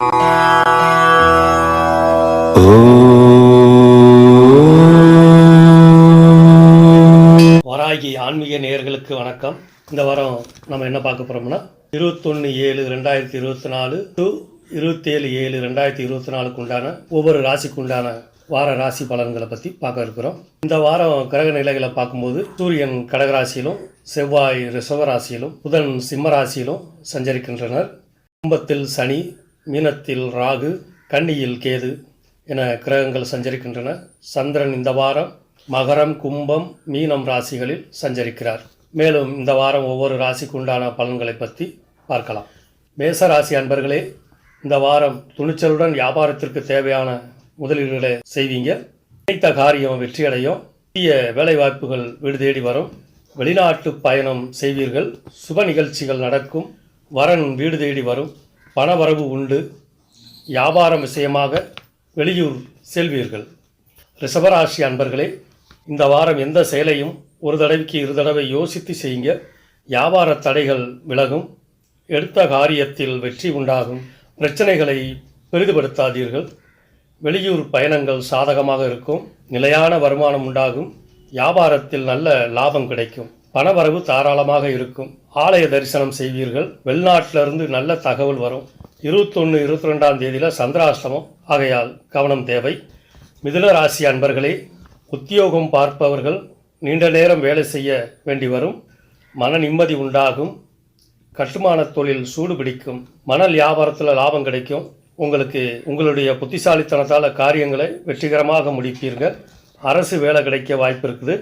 வராகி ஆன்மீக நேயர்களுக்கு வணக்கம். இந்த வாரம் நம்ம என்ன பார்க்க போறோம்னா 21/7/2024 டு 27/7/2024 உண்டான ஒவ்வொரு ராசிக்கு உண்டான வார ராசி பலன்களை பற்றி பார்க்க இருக்கிறோம். இந்த வாரம் கிரக நிலைகளை பார்க்கும்போது சூரியன் கடகராசியிலும், செவ்வாய் ரிஷபராசியிலும், புதன் சிம்ம ராசியிலும் சஞ்சரிக்கின்றனர். கும்பத்தில் சனி, மீனத்தில் ராகு, கன்னியில் கேது என கிரகங்கள் சஞ்சரிக்கின்றன. சந்திரன் இந்த வாரம் மகரம், கும்பம், மீனம் ராசிகளில் சஞ்சரிக்கிறார். மேலும் இந்த வாரம் ஒவ்வொரு ராசிக்கு உண்டான பலன்களை பற்றி பார்க்கலாம். மேச ராசி அன்பர்களே, இந்த வாரம் துணிச்சலுடன் வியாபாரத்திற்கு தேவையான முதலீடுகளை செய்வீங்க. நினைத்த காரியம் வெற்றியடையும். புதிய வேலைவாய்ப்புகள் வீடு தேடி வரும். வெளிநாட்டு பயணம் செய்வீர்கள். சுப நிகழ்ச்சிகள் நடக்கும். வரன் வீடு தேடி வரும். பணவரவு உண்டு. வியாபாரம் விஷயமாக வெளியூர் செல்வீர்கள். ரிஷபராசி அன்பர்களே, இந்த வாரம் எந்த செயலையும் ஒரு தடவைக்கு இரு தடவை யோசித்து செய்யுங்க. வியாபார தடைகள் விலகும். எடுத்த காரியத்தில் வெற்றி உண்டாகும். பிரச்சனைகளை பெரிதுபடுத்தாதீர்கள். வெளியூர் பயணங்கள் சாதகமாக இருக்கும். நிலையான வருமானம் உண்டாகும். வியாபாரத்தில் நல்ல லாபம் கிடைக்கும். பணவரவு தாராளமாக இருக்கும். ஆலய தரிசனம் செய்வீர்கள். வெளிநாட்டிலிருந்து நல்ல தகவல் வரும். 21-22 சந்திராஷ்டமம் ஆகையால் கவனம் தேவை. மிதுன ராசி அன்பர்களே, உத்தியோகம் பார்ப்பவர்கள் நீண்ட நேரம் வேலை செய்ய வேண்டி வரும். மன நிம்மதி உண்டாகும். கட்டுமான தொழில் சூடு பிடிக்கும். மணல் வியாபாரத்தில் லாபம் கிடைக்கும். உங்களுடைய புத்திசாலித்தனத்தால் காரியங்களை வெற்றிகரமாக முடிப்பீர்கள். அரசு வேலை கிடைக்க வாய்ப்பு இருக்குது.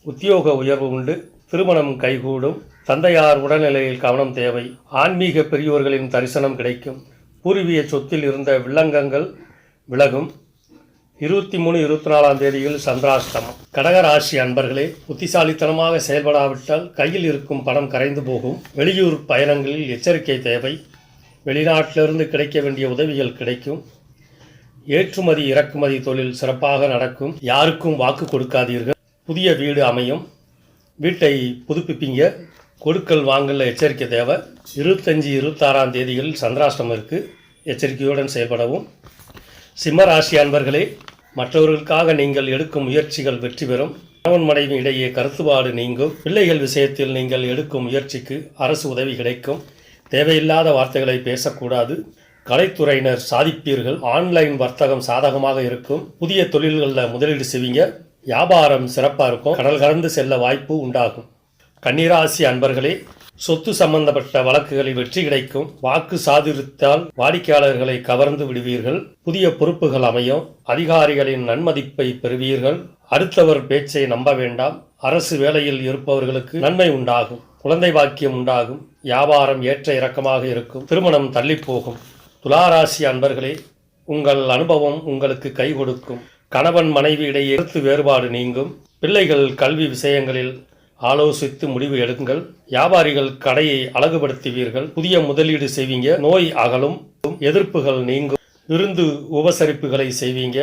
உத்தியோக உயர்வு உண்டு. திருமணம் கைகூடும். தந்தையார் உடல்நிலையில் கவனம் தேவை. ஆன்மீக பெரியோர்களின் தரிசனம் கிடைக்கும். பூர்வீக சொத்தில் இருந்த வில்லங்கங்கள் விலகும். 23-24 சந்திராஷ்டமம். கடகராசி அன்பர்களே, புத்திசாலித்தனமாக செயல்படாவிட்டால் கையில் இருக்கும் பணம் கரைந்து போகும். வெளியூர் பயணங்களில் எச்சரிக்கை தேவை. வெளிநாட்டிலிருந்து கிடைக்க வேண்டிய உதவிகள் கிடைக்கும். ஏற்றுமதி இறக்குமதி தொழில் சிறப்பாக நடக்கும். யாருக்கும் வாக்கு கொடுக்காதீர்கள். புதிய வீடு அமையும். வீட்டை புதுப்பிப்பீங்க. கொடுக்கல் வாங்கல எச்சரிக்கை தேவை. 25-26 சந்திராஷ்டமம் இருக்குது. எச்சரிக்கையுடன் செயல்படவும். சிம்ம ராசி அன்பர்களே, மற்றவர்களுக்காக நீங்கள் எடுக்கும் முயற்சிகள் வெற்றி பெறும். கணவன் மனைவி இடையே கருத்துபாடு நீங்கும். பிள்ளைகள் விஷயத்தில் நீங்கள் எடுக்கும் முயற்சிக்கு அரசு உதவி கிடைக்கும். தேவையில்லாத வார்த்தைகளை பேசக்கூடாது. கலைத்துறையினர் சாதிப்பீர்கள். ஆன்லைன் வர்த்தகம் சாதகமாக இருக்கும். புதிய தொழில்களில் முதலீடு செய்வீங்க. வியாபாரம் சிறப்பாக இருக்கும். கடல் கடந்து செல்ல வாய்ப்பு உண்டாகும். கன்னிராசி அன்பர்களே, சொத்து சம்பந்தப்பட்ட வழக்குகளில் வெற்றி கிடைக்கும். வாக்கு சாதுரியத்தால் வாடிக்கையாளர்களை கவர்ந்து விடுவீர்கள். புதிய பொறுப்புகள் அமையும். அதிகாரிகளின் நன்மதிப்பை பெறுவீர்கள். அடுத்தவர் பேச்சை நம்ப வேண்டாம். அரசு வேலையில் இருப்பவர்களுக்கு நன்மை உண்டாகும். குழந்தை பாக்கியம் உண்டாகும். வியாபாரம் ஏற்ற இறக்கமாக இருக்கும். திருமணம் தள்ளி போகும். துளாராசி அன்பர்களே, உங்கள் அனுபவம் உங்களுக்கு கை கொடுக்கும். கணவன் மனைவி இடையே கருத்து வேறுபாடு நீங்கும். பிள்ளைகள் கல்வி விஷயங்களில் ஆலோசித்து முடிவு எடுங்கள். வியாபாரிகள் கடையை அழகுபடுத்துவீர்கள். புதிய முதலீடு செய்வீங்க. நோய் அகலும். எதிர்ப்புகள் நீங்கும். விருந்து உபசரிப்புகளை செய்வீங்க.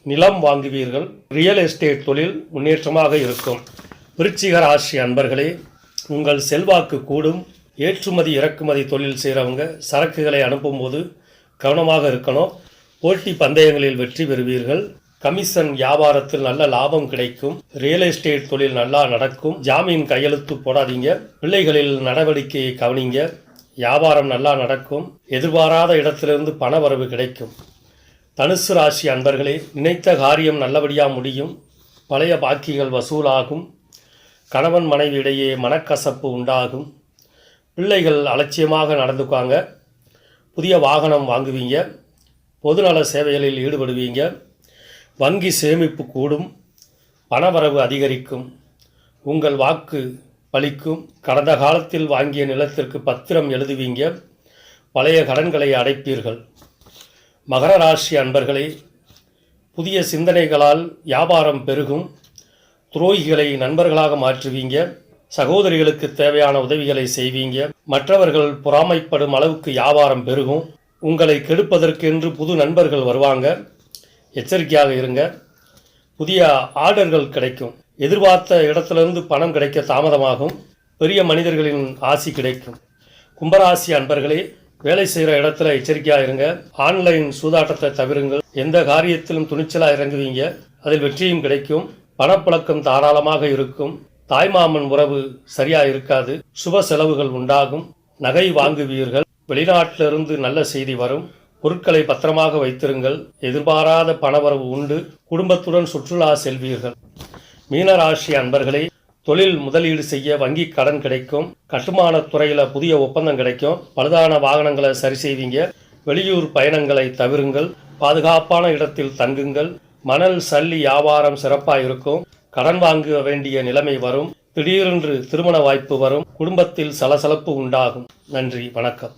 நிலம் வாங்குவீர்கள். ரியல் எஸ்டேட் தொழில் முன்னேற்றமாக இருக்கும். விருச்சிக ராசி அன்பர்களே, உங்கள் செல்வாக்கு கூடும். ஏற்றுமதி இறக்குமதி தொழில் செய்கிறவங்க சரக்குகளை அனுப்பும்போது கவனமாக இருக்கணும். போட்டி பந்தயங்களில் வெற்றி பெறுவீர்கள். கமிஷன் வியாபாரத்தில் நல்ல லாபம் கிடைக்கும். ரியல் எஸ்டேட் தொழில் நல்லா நடக்கும். ஜாமீன் கையெழுத்து போடாதீங்க. பிள்ளைகளில் நடவடிக்கையை கவனிங்க. வியாபாரம் நல்லா நடக்கும். எதிர்பாராத இடத்திலிருந்து பண வரவு கிடைக்கும். தனுசு ராசி அன்பர்களே, நினைத்த காரியம் நல்லபடியாக முடியும். பழைய பாக்கிகள் வசூலாகும். கணவன் மனைவி இடையே மனக்கசப்பு உண்டாகும். பிள்ளைகள் அலட்சியமாக நடந்துக்குவாங்க. புதிய வாகனம் வாங்குவீங்க. பொதுநல சேவைகளில் ஈடுபடுவீங்க. வங்கி சேமிப்பு கூடும். பணவரவு அதிகரிக்கும். உங்கள் வாக்கு பலிக்கும். கடந்த காலத்தில் வாங்கிய நிலத்திற்கு பத்திரம் எழுதுவீங்க. பழைய கடன்களை அடைப்பீர்கள். மகர ராசி அன்பர்களே, புதிய சிந்தனைகளால் வியாபாரம் பெருகும். துரோகிகளை நண்பர்களாக மாற்றுவீங்க. சகோதரிகளுக்கு தேவையான உதவிகளை செய்வீங்க. மற்றவர்கள் பொறாமைப்படும் அளவுக்கு வியாபாரம் பெருகும். உங்களை கெடுப்பதற்கென்று புது நண்பர்கள் வருவாங்க. எச்சரிக்கையாக இருங்க. புதிய ஆர்டர்கள் கிடைக்கும். எதிர்பார்த்த இடத்திலிருந்து பணம் கிடைக்க தாமதமாகும். பெரிய மனிதர்களின் ஆசி கிடைக்கும். கும்பராசி அன்பர்களே, வேலை செய்கிற இடத்துல எச்சரிக்கையாக இருங்க. ஆன்லைன் சூதாட்டத்தை தவிருங்கள். எந்த காரியத்திலும் துணிச்சலாக இறங்குவீங்க, அதில் வெற்றியும் கிடைக்கும். பணப்புழக்கம் தாராளமாக இருக்கும். தாய்மாமன் உறவு சரியா இருக்காது. சுப செலவுகள் உண்டாகும். நகை வாங்குவீர்கள். வெளிநாட்டிலிருந்து நல்ல செய்தி வரும். பொருட்களை பத்திரமாக வைத்திருங்கள். எதிர்பாராத பணவரவு உண்டு. குடும்பத்துடன் சுற்றுலா செல்வீர்கள். மீனராசி அன்பர்களே, தொழில் முதலீடு செய்ய வங்கி கடன் கிடைக்கும். கட்டுமான துறையில் புதிய ஒப்பந்தம் கிடைக்கும். பழுதான வாகனங்களை சரி செய்வீங்க. வெளியூர் பயணங்களை தவிருங்கள். பாதுகாப்பான இடத்தில் தங்குங்கள். மணல் சல்லி வியாபாரம் சிறப்பாக இருக்கும். கடன் வாங்க வேண்டிய நிலைமை வரும். திடீரென்று திருமண வாய்ப்பு வரும். குடும்பத்தில் சலசலப்பு உண்டாகும். நன்றி, வணக்கம்.